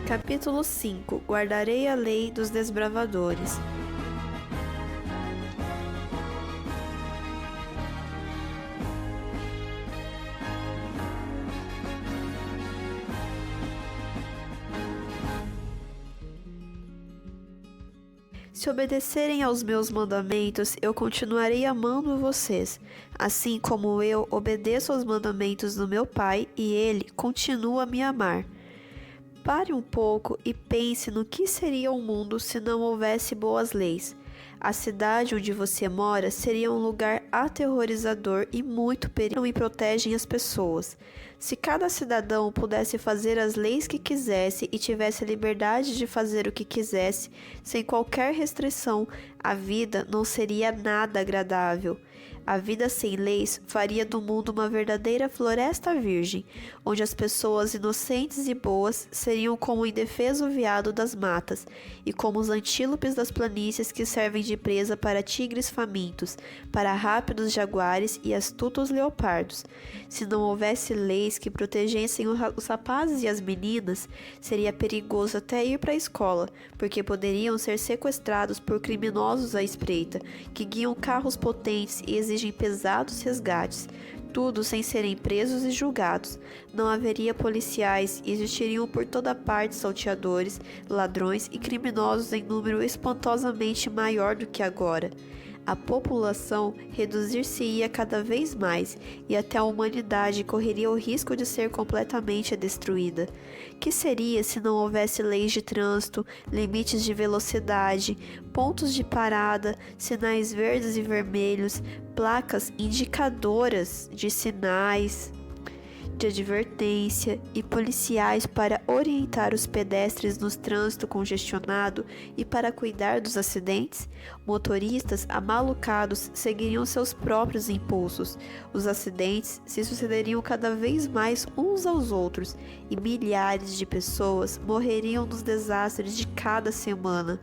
Capítulo 5. Guardarei a lei dos desbravadores. Se obedecerem aos meus mandamentos, eu continuarei amando vocês, assim como eu obedeço aos mandamentos do meu Pai e ele continua a me amar. Pare um pouco e pense no que seria o mundo se não houvesse boas leis. A cidade onde você mora seria um lugar aterrorizador e muito perigoso e protegem as pessoas. Se cada cidadão pudesse fazer as leis que quisesse e tivesse a liberdade de fazer o que quisesse, sem qualquer restrição, a vida não seria nada agradável. A vida sem leis faria do mundo uma verdadeira floresta virgem, onde as pessoas inocentes e boas seriam como o indefeso veado das matas, e como os antílopes das planícies que servem de presa para tigres famintos, para rápidos jaguares e astutos leopardos. Se não houvesse leis que protegessem os rapazes e as meninas, seria perigoso até ir para a escola, porque poderiam ser sequestrados por criminosos à espreita, que guiam carros potentes e exigem pesados resgates, tudo sem serem presos e julgados. Não haveria policiais e existiriam por toda parte salteadores, ladrões e criminosos em número espantosamente maior do que agora. A população reduzir-se-ia cada vez mais e até a humanidade correria o risco de ser completamente destruída. Que seria se não houvesse leis de trânsito, limites de velocidade, pontos de parada, sinais verdes e vermelhos, placas indicadoras de sinais de advertência e policiais para orientar os pedestres no trânsito congestionado e para cuidar dos acidentes? Motoristas amalucados seguiriam seus próprios impulsos. Os acidentes se sucederiam cada vez mais uns aos outros e milhares de pessoas morreriam nos desastres de cada semana.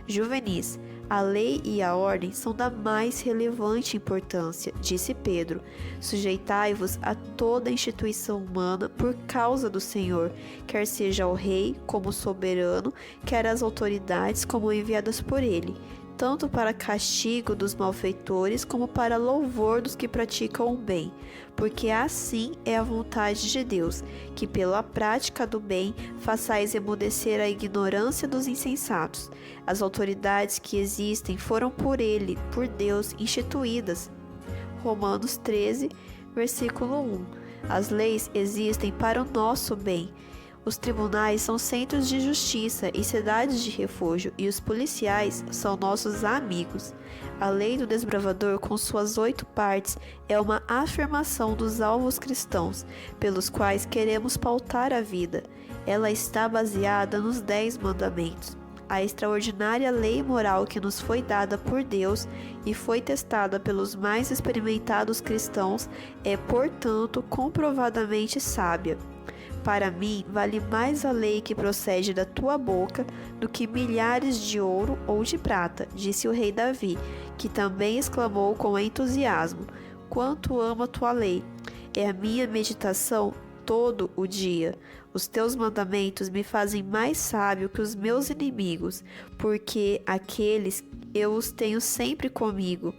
Juvenis, a lei e a ordem são da mais relevante importância, disse Pedro. Sujeitai-vos a toda instituição humana por causa do Senhor, quer seja o rei como soberano, quer as autoridades como enviadas por ele, tanto para castigo dos malfeitores como para louvor dos que praticam o bem, porque assim é a vontade de Deus, que pela prática do bem façais emudecer a ignorância dos insensatos. As autoridades que existem foram por ele, por Deus, instituídas. Romanos 13, versículo 1. As leis existem para o nosso bem. Os tribunais são centros de justiça e cidades de refúgio, e os policiais são nossos amigos. A lei do desbravador, com suas 8 partes, é uma afirmação dos alvos cristãos, pelos quais queremos pautar a vida. Ela está baseada nos 10 mandamentos. A extraordinária lei moral que nos foi dada por Deus e foi testada pelos mais experimentados cristãos é, portanto, comprovadamente sábia. Para mim, vale mais a lei que procede da tua boca do que milhares de ouro ou de prata, disse o rei Davi, que também exclamou com entusiasmo: quanto amo a tua lei! É a minha meditação todo o dia. Os teus mandamentos me fazem mais sábio que os meus inimigos, porque aqueles eu os tenho sempre comigo.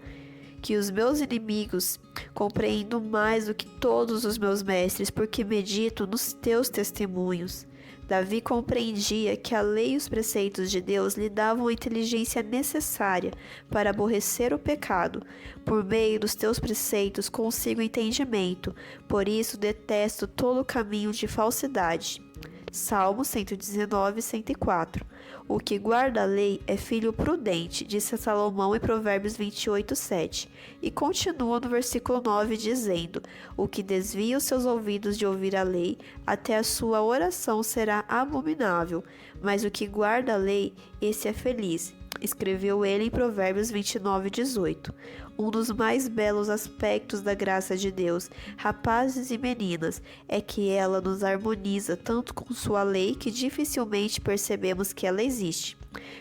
Que os meus inimigos compreendo mais do que todos os meus mestres, porque medito nos teus testemunhos. Davi compreendia que a lei e os preceitos de Deus lhe davam a inteligência necessária para aborrecer o pecado. Por meio dos teus preceitos consigo entendimento, por isso detesto todo caminho de falsidade. Salmo 119, 104. O que guarda a lei é filho prudente, disse Salomão em Provérbios 28, 7. E continua no versículo 9 dizendo: o que desvia os seus ouvidos de ouvir a lei, até a sua oração será abominável. Mas o que guarda a lei, esse é feliz. Escreveu ele em Provérbios 29, 18. Um dos mais belos aspectos da graça de Deus, rapazes e meninas, é que ela nos harmoniza tanto com sua lei que dificilmente percebemos que ela existe.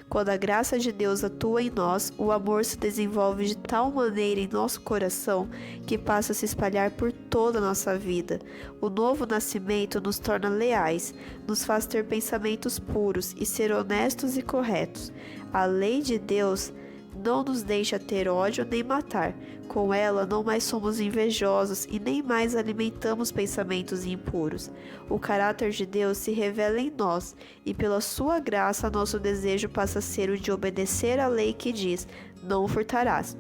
Quando a graça de Deus atua em nós, o amor se desenvolve de tal maneira em nosso coração que passa a se espalhar por toda a nossa vida. O novo nascimento nos torna leais, nos faz ter pensamentos puros e ser honestos e corretos. A lei de Deus não nos deixa ter ódio nem matar. Com ela, não mais somos invejosos e nem mais alimentamos pensamentos impuros. O caráter de Deus se revela em nós e, pela sua graça, nosso desejo passa a ser o de obedecer à lei que diz: não furtarás,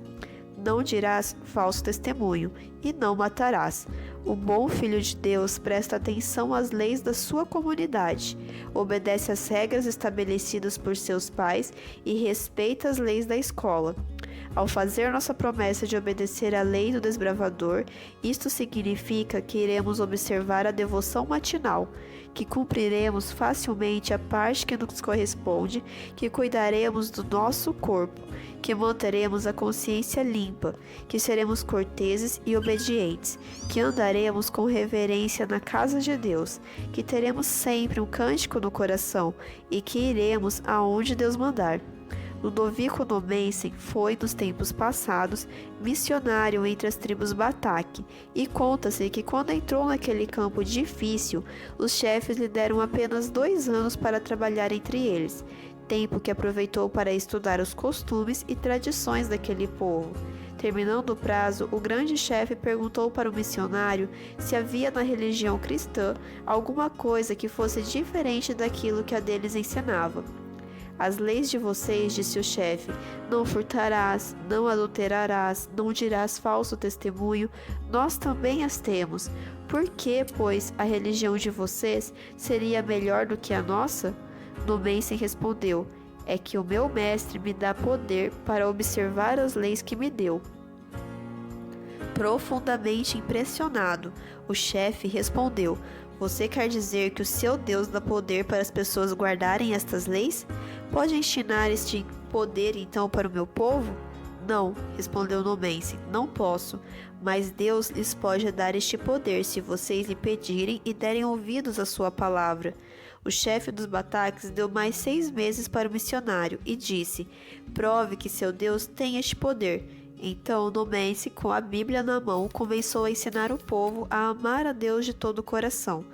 não dirás falso testemunho e não matarás. O bom filho de Deus presta atenção às leis da sua comunidade, obedece às regras estabelecidas por seus pais e respeita as leis da escola. Ao fazer nossa promessa de obedecer à lei do desbravador, isto significa que iremos observar a devoção matinal, que cumpriremos facilmente a parte que nos corresponde, que cuidaremos do nosso corpo, que manteremos a consciência limpa, que seremos corteses e obedientes, que andaremos com reverência na casa de Deus, que teremos sempre um cântico no coração e que iremos aonde Deus mandar. Ludovico Nomensen foi, nos tempos passados, missionário entre as tribos Batak, e conta-se que quando entrou naquele campo difícil, os chefes lhe deram apenas 2 anos para trabalhar entre eles, tempo que aproveitou para estudar os costumes e tradições daquele povo. Terminando o prazo, o grande chefe perguntou para o missionário se havia na religião cristã alguma coisa que fosse diferente daquilo que a deles ensinava. As leis de vocês, disse o chefe, não furtarás, não adulterarás, não dirás falso testemunho, nós também as temos. Por que, pois, a religião de vocês seria melhor do que a nossa? Nomensen respondeu, é que o meu mestre me dá poder para observar as leis que me deu. Profundamente impressionado, o chefe respondeu, você quer dizer que o seu Deus dá poder para as pessoas guardarem estas leis? Pode ensinar este poder então para o meu povo? Não, respondeu Nomensen, não posso, mas Deus lhes pode dar este poder se vocês lhe pedirem e derem ouvidos à sua palavra. O chefe dos Bataques deu mais 6 meses para o missionário e disse, prove que seu Deus tem este poder. Então Nomensen, com a Bíblia na mão, começou a ensinar o povo a amar a Deus de todo o coração.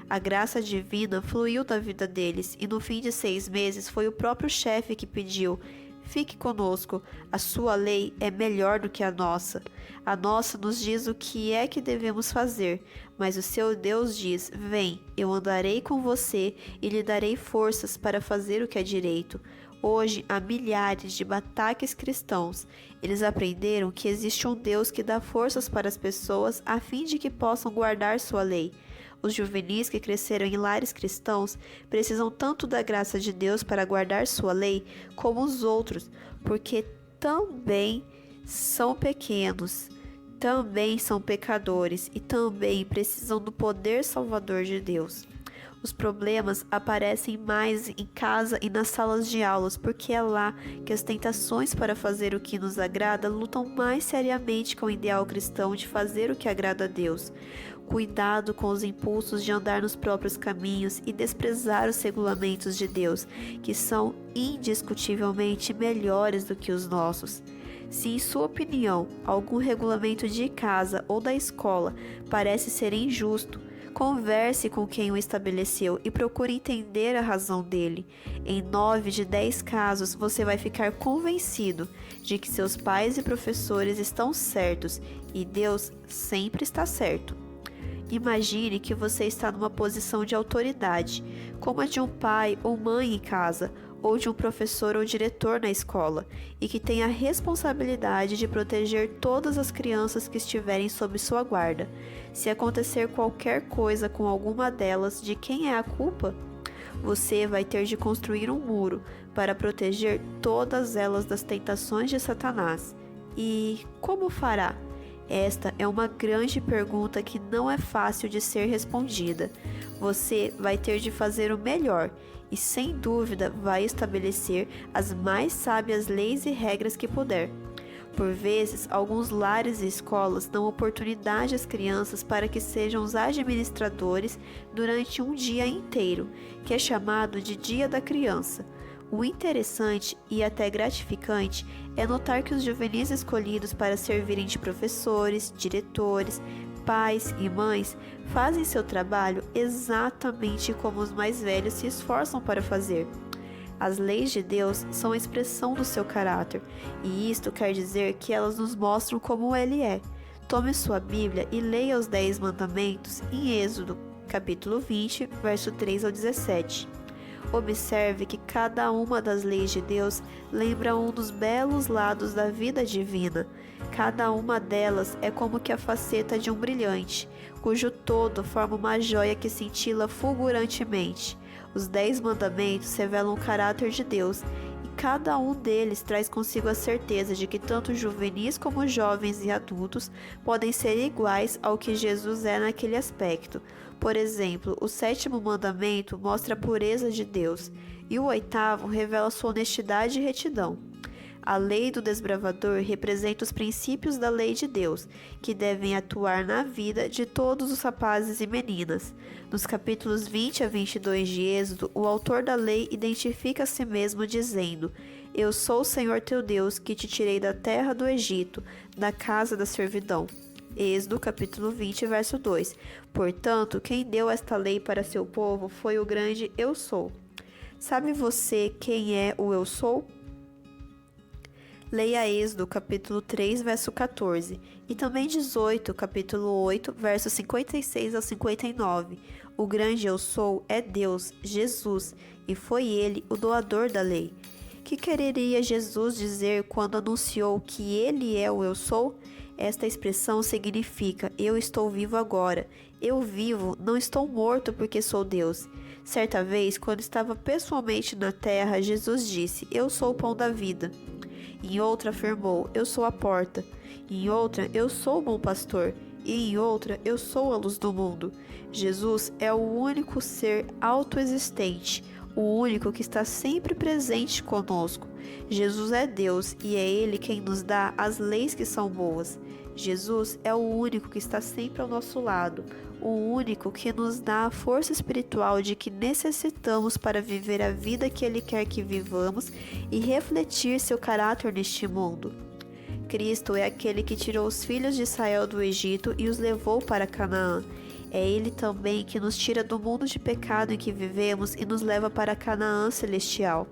A graça divina fluiu da vida deles e no fim de 6 meses foi o próprio chefe que pediu, fique conosco, a sua lei é melhor do que a nossa. A nossa nos diz o que é que devemos fazer, mas o seu Deus diz, vem, eu andarei com você e lhe darei forças para fazer o que é direito. Hoje há milhares de bataques cristãos. Eles aprenderam que existe um Deus que dá forças para as pessoas a fim de que possam guardar sua lei. Os juvenis que cresceram em lares cristãos precisam tanto da graça de Deus para guardar sua lei como os outros, porque também são pequenos, também são pecadores e também precisam do poder salvador de Deus. Os problemas aparecem mais em casa e nas salas de aulas, porque é lá que as tentações para fazer o que nos agrada lutam mais seriamente com o ideal cristão de fazer o que agrada a Deus. Cuidado com os impulsos de andar nos próprios caminhos e desprezar os regulamentos de Deus, que são indiscutivelmente melhores do que os nossos. Se, em sua opinião, algum regulamento de casa ou da escola parece ser injusto, converse com quem o estabeleceu e procure entender a razão dele. Em 9 de 10 casos, você vai ficar convencido de que seus pais e professores estão certos e Deus sempre está certo. Imagine que você está numa posição de autoridade, como a de um pai ou mãe em casa, ou de um professor ou diretor na escola, e que tem a responsabilidade de proteger todas as crianças que estiverem sob sua guarda. Se acontecer qualquer coisa com alguma delas, de quem é a culpa? Você vai ter de construir um muro para proteger todas elas das tentações de Satanás. E como fará? Esta é uma grande pergunta que não é fácil de ser respondida. Você vai ter de fazer o melhor e, sem dúvida, vai estabelecer as mais sábias leis e regras que puder. Por vezes, alguns lares e escolas dão oportunidade às crianças para que sejam os administradores durante um dia inteiro, que é chamado de Dia da Criança. O interessante e até gratificante é notar que os juvenis escolhidos para servirem de professores, diretores, pais e mães fazem seu trabalho exatamente como os mais velhos se esforçam para fazer. As leis de Deus são a expressão do seu caráter, e isto quer dizer que elas nos mostram como Ele é. Tome sua Bíblia e leia os 10 mandamentos em Êxodo, capítulo 20, verso 3 ao 17. Observe que cada uma das leis de Deus lembra um dos belos lados da vida divina. Cada uma delas é como que a faceta de um brilhante, cujo todo forma uma joia que cintila fulgurantemente. Os 10 mandamentos revelam o caráter de Deus, e cada um deles traz consigo a certeza de que tanto juvenis como jovens e adultos podem ser iguais ao que Jesus é naquele aspecto. Por exemplo, o 7º mandamento mostra a pureza de Deus, e o 8º revela sua honestidade e retidão. A lei do desbravador representa os princípios da lei de Deus, que devem atuar na vida de todos os rapazes e meninas. Nos capítulos 20 a 22 de Êxodo, o autor da lei identifica a si mesmo dizendo: Eu sou o Senhor teu Deus, que te tirei da terra do Egito, da casa da servidão. Êxodo capítulo 20, verso 2. Portanto, quem deu esta lei para seu povo foi o grande Eu Sou. Sabe você quem é o Eu Sou? Leia Êxodo, capítulo 3, verso 14, e também 18, capítulo 8, versos 56 ao 59. O grande Eu Sou é Deus, Jesus, e foi Ele o doador da lei. Que quereria Jesus dizer quando anunciou que Ele é o Eu Sou? Esta expressão significa: eu estou vivo agora. Eu vivo, não estou morto porque sou Deus. Certa vez, quando estava pessoalmente na terra, Jesus disse: Eu sou o pão da vida. Em outra afirmou: Eu sou a porta. Em outra: Eu sou o bom pastor. E em outra: Eu sou a luz do mundo. Jesus é o único ser autoexistente, o único que está sempre presente conosco. Jesus é Deus e é Ele quem nos dá as leis que são boas. Jesus é o único que está sempre ao nosso lado, o único que nos dá a força espiritual de que necessitamos para viver a vida que Ele quer que vivamos e refletir seu caráter neste mundo. Cristo é aquele que tirou os filhos de Israel do Egito e os levou para Canaã. É Ele também que nos tira do mundo de pecado em que vivemos e nos leva para Canaã celestial.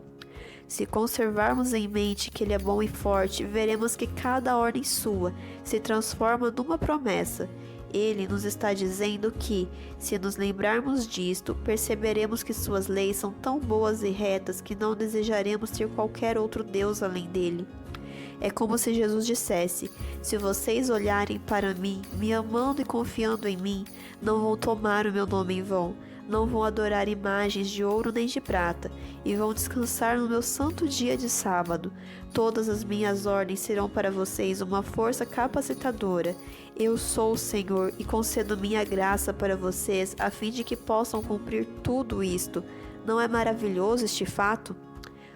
Se conservarmos em mente que Ele é bom e forte, veremos que cada ordem sua se transforma numa promessa. Ele nos está dizendo que, se nos lembrarmos disto, perceberemos que suas leis são tão boas e retas que não desejaremos ter qualquer outro Deus além dele. É como se Jesus dissesse: se vocês olharem para mim, me amando e confiando em mim, não vão tomar o meu nome em vão, não vão adorar imagens de ouro nem de prata, e vão descansar no meu santo dia de sábado. Todas as minhas ordens serão para vocês uma força capacitadora. Eu sou o Senhor e concedo minha graça para vocês a fim de que possam cumprir tudo isto. Não é maravilhoso este fato?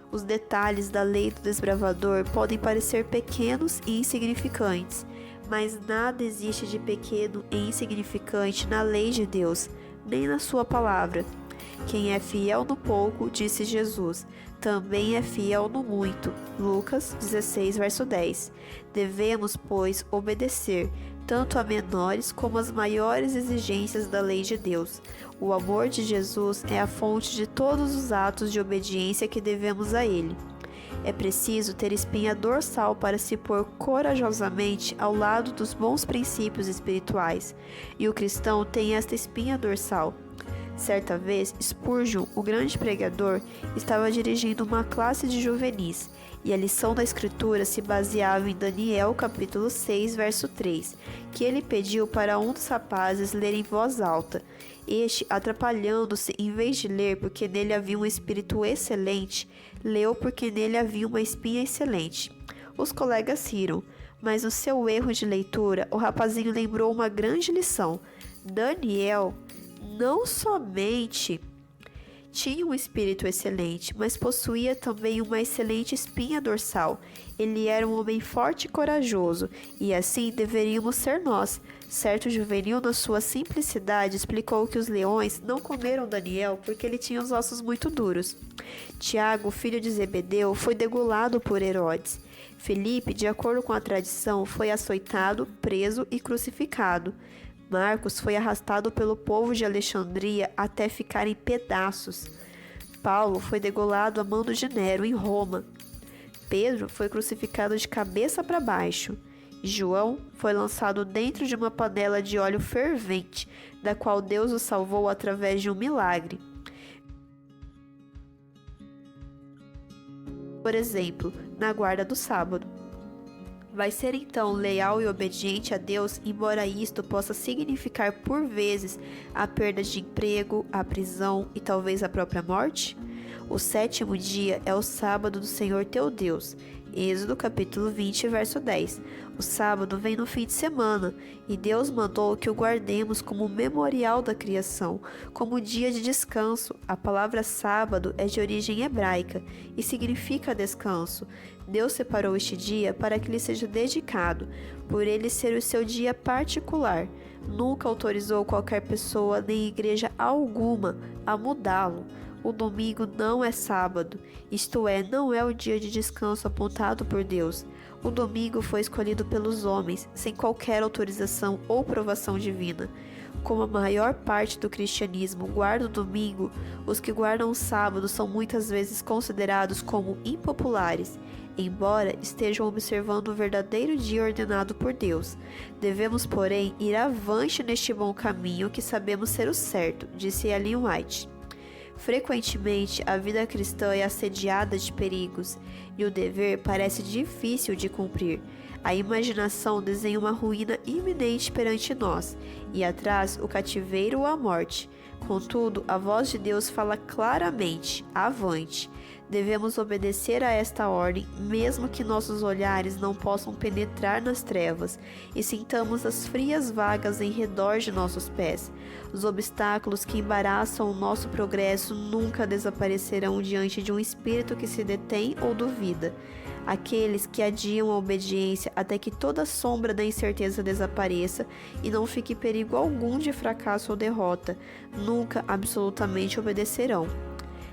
Os detalhes da lei do desbravador podem parecer pequenos e insignificantes, mas nada existe de pequeno e insignificante na lei de Deus, nem na sua palavra. Quem é fiel no pouco, disse Jesus, também é fiel no muito. Lucas 16, verso 10. Devemos, pois, obedecer, tanto a menores como as maiores exigências da lei de Deus. O amor de Jesus é a fonte de todos os atos de obediência que devemos a Ele. É preciso ter espinha dorsal para se pôr corajosamente ao lado dos bons princípios espirituais, e o cristão tem esta espinha dorsal. Certa vez, Spurgeon, o grande pregador, estava dirigindo uma classe de juvenis, e a lição da Escritura se baseava em Daniel capítulo 6, verso 3, que ele pediu para um dos rapazes ler em voz alta. Este, atrapalhando-se, em vez de ler porque nele havia um espírito excelente, leu porque nele havia uma espinha excelente. Os colegas riram, mas no seu erro de leitura, o rapazinho lembrou uma grande lição. Daniel não somente Tinha um espírito excelente, mas possuía também uma excelente espinha dorsal. Ele era um homem forte e corajoso, e assim deveríamos ser nós. Certo juvenil, na sua simplicidade, explicou que os leões não comeram Daniel porque ele tinha os ossos muito duros. Tiago, filho de Zebedeu, foi degolado por Herodes. Felipe, de acordo com a tradição, foi açoitado, preso e crucificado. Marcos foi arrastado pelo povo de Alexandria até ficar em pedaços. Paulo foi degolado a mando de Nero em Roma. Pedro foi crucificado de cabeça para baixo. João foi lançado dentro de uma panela de óleo fervente, da qual Deus o salvou através de um milagre. Por exemplo, na guarda do sábado. Vai ser então leal e obediente a Deus, embora isto possa significar por vezes a perda de emprego, a prisão e talvez a própria morte? O sétimo dia é o sábado do Senhor teu Deus. Êxodo capítulo 20, verso 10. O sábado vem no fim de semana, e Deus mandou que o guardemos como memorial da criação, como dia de descanso. A palavra sábado é de origem hebraica e significa descanso. Deus separou este dia para que lhe seja dedicado, por ele ser o seu dia particular. Nunca autorizou qualquer pessoa nem igreja alguma a mudá-lo. O domingo não é sábado, isto é, não é o dia de descanso apontado por Deus. O domingo foi escolhido pelos homens, sem qualquer autorização ou provação divina. Como a maior parte do cristianismo guarda o domingo, os que guardam o sábado são muitas vezes considerados como impopulares, embora estejam observando o verdadeiro dia ordenado por Deus. Devemos, porém, ir avante neste bom caminho que sabemos ser o certo, disse Ellen White. Frequentemente, a vida cristã é assediada de perigos, e o dever parece difícil de cumprir. A imaginação desenha uma ruína iminente perante nós, e atrás o cativeiro ou a morte. Contudo, a voz de Deus fala claramente: avante! Devemos obedecer a esta ordem, mesmo que nossos olhares não possam penetrar nas trevas e sintamos as frias vagas em redor de nossos pés. Os obstáculos que embaraçam o nosso progresso nunca desaparecerão diante de um espírito que se detém ou duvida. Aqueles que adiam a obediência até que toda sombra da incerteza desapareça e não fique perigo algum de fracasso ou derrota, nunca absolutamente obedecerão.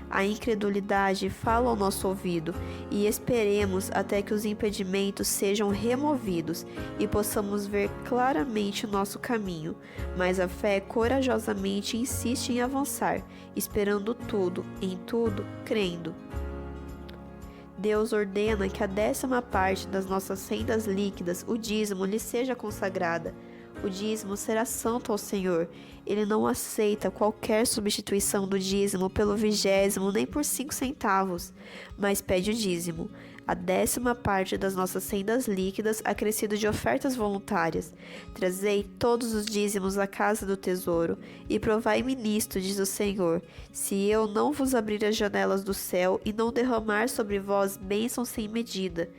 A incredulidade fala ao nosso ouvido, e esperemos até que os impedimentos sejam removidos e possamos ver claramente o nosso caminho. Mas a fé corajosamente insiste em avançar, esperando tudo, em tudo, crendo. Deus ordena que a 10ª parte das nossas rendas líquidas, o dízimo, lhe seja consagrada. O dízimo será santo ao Senhor. Ele não aceita qualquer substituição do dízimo pelo 20º, nem por 5 centavos, mas pede o dízimo, a 10ª parte das nossas rendas líquidas, acrescido de ofertas voluntárias. Trazei todos os dízimos à casa do tesouro, e provai-me nisto, diz o Senhor, se eu não vos abrir as janelas do céu e não derramar sobre vós bênçãos sem medida.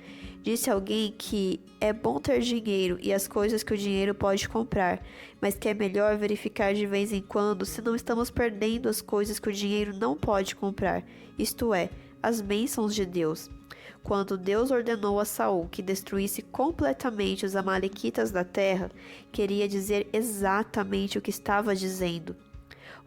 Disse alguém que é bom ter dinheiro e as coisas que o dinheiro pode comprar, mas que é melhor verificar de vez em quando se não estamos perdendo as coisas que o dinheiro não pode comprar, isto é, as bênçãos de Deus. Quando Deus ordenou a Saul que destruísse completamente os amalequitas da terra, queria dizer exatamente o que estava dizendo.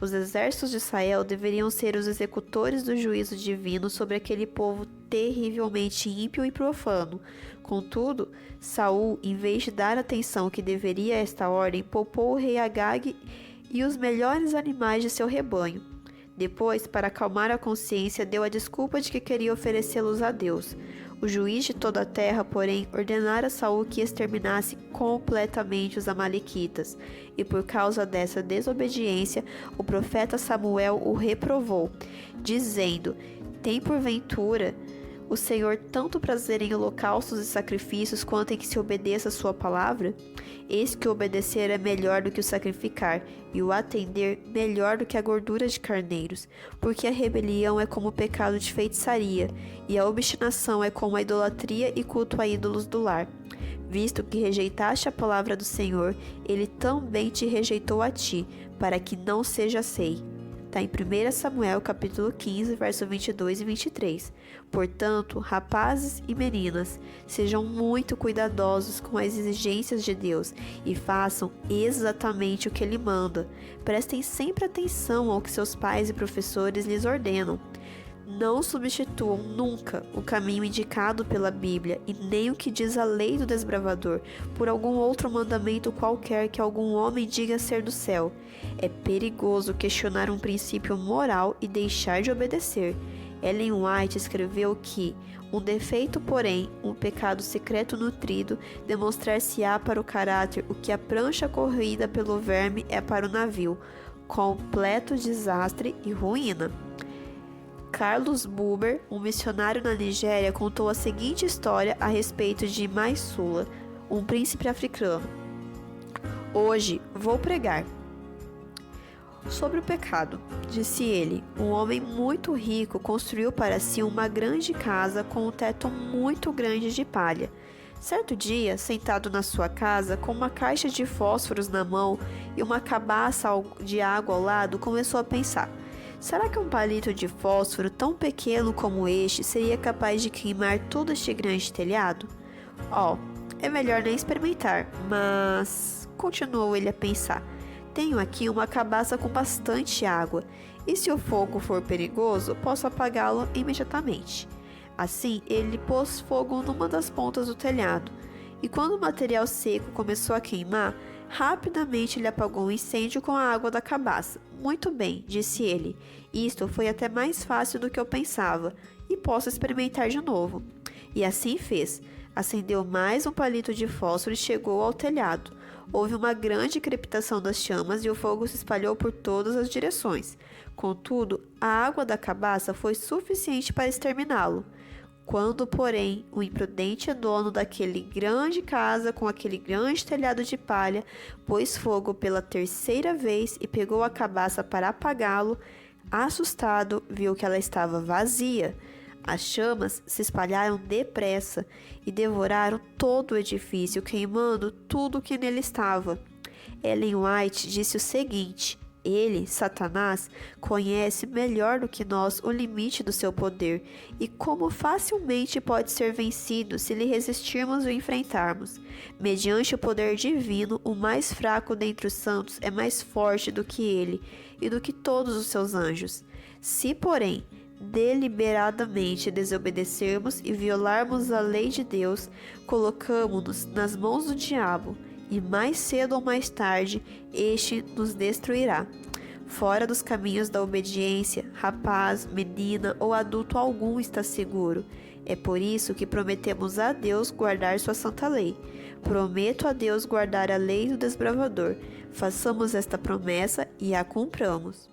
Os exércitos de Israel deveriam ser os executores do juízo divino sobre aquele povo terrivelmente ímpio e profano. Contudo, Saul, em vez de dar atenção que deveria a esta ordem, poupou o rei Agag e os melhores animais de seu rebanho. Depois, para acalmar a consciência, deu a desculpa de que queria oferecê-los a Deus. O juiz de toda a terra, porém, ordenara a Saul que exterminasse completamente os amalequitas, e por causa dessa desobediência, o profeta Samuel o reprovou, dizendo: tem porventura o Senhor tanto prazer em holocaustos e sacrifícios quanto em que se obedeça a sua palavra? Eis que o obedecer é melhor do que o sacrificar, e o atender melhor do que a gordura de carneiros, porque a rebelião é como o pecado de feitiçaria, e a obstinação é como a idolatria e culto a ídolos do lar. Visto que rejeitaste a palavra do Senhor, ele também te rejeitou a ti, para que não seja sei. Está em 1 Samuel, capítulo 15, verso 22 e 23. Portanto, rapazes e meninas, sejam muito cuidadosos com as exigências de Deus e façam exatamente o que Ele manda. Prestem sempre atenção ao que seus pais e professores lhes ordenam. Não substituam nunca o caminho indicado pela Bíblia e nem o que diz a lei do desbravador por algum outro mandamento qualquer que algum homem diga ser do céu. É perigoso questionar um princípio moral e deixar de obedecer. Ellen White escreveu que um defeito, porém, um pecado secreto nutrido, demonstrar-se-á para o caráter o que a prancha corroída pelo verme é para o navio, completo desastre e ruína. Carlos Buber, um missionário na Nigéria, contou a seguinte história a respeito de Maisula, um príncipe africano. Hoje vou pregar sobre o pecado, disse ele. Um homem muito rico construiu para si uma grande casa com um teto muito grande de palha. Certo dia, sentado na sua casa, com uma caixa de fósforos na mão e uma cabaça de água ao lado, começou a pensar: será que um palito de fósforo tão pequeno como este seria capaz de queimar todo este grande telhado? É melhor nem experimentar, mas... continuou ele a pensar. Tenho aqui uma cabaça com bastante água, e se o fogo for perigoso, posso apagá-lo imediatamente. Assim, ele pôs fogo numa das pontas do telhado, e quando o material seco começou a queimar, rapidamente ele apagou o incêndio com a água da cabaça. Muito bem, disse ele. Isto foi até mais fácil do que eu pensava, e posso experimentar de novo. E assim fez. Acendeu mais um palito de fósforo e chegou ao telhado. Houve uma grande crepitação das chamas e o fogo se espalhou por todas as direções. Contudo, a água da cabaça foi suficiente para exterminá-lo. Quando, porém, o imprudente dono daquele grande casa com aquele grande telhado de palha pôs fogo pela terceira vez e pegou a cabaça para apagá-lo, assustado, viu que ela estava vazia. As chamas se espalharam depressa e devoraram todo o edifício, queimando tudo o que nele estava. Ellen White disse o seguinte: ele, Satanás, conhece melhor do que nós o limite do seu poder e como facilmente pode ser vencido se lhe resistirmos e o enfrentarmos. Mediante o poder divino, o mais fraco dentre os santos é mais forte do que ele e do que todos os seus anjos. Se, porém, deliberadamente desobedecermos e violarmos a lei de Deus, colocamo-nos nas mãos do diabo, e mais cedo ou mais tarde este nos destruirá. Fora dos caminhos da obediência, rapaz, menina ou adulto algum está seguro. É por isso que prometemos a Deus guardar sua santa lei. Prometo a Deus guardar a lei do desbravador. Façamos esta promessa e a cumpramos.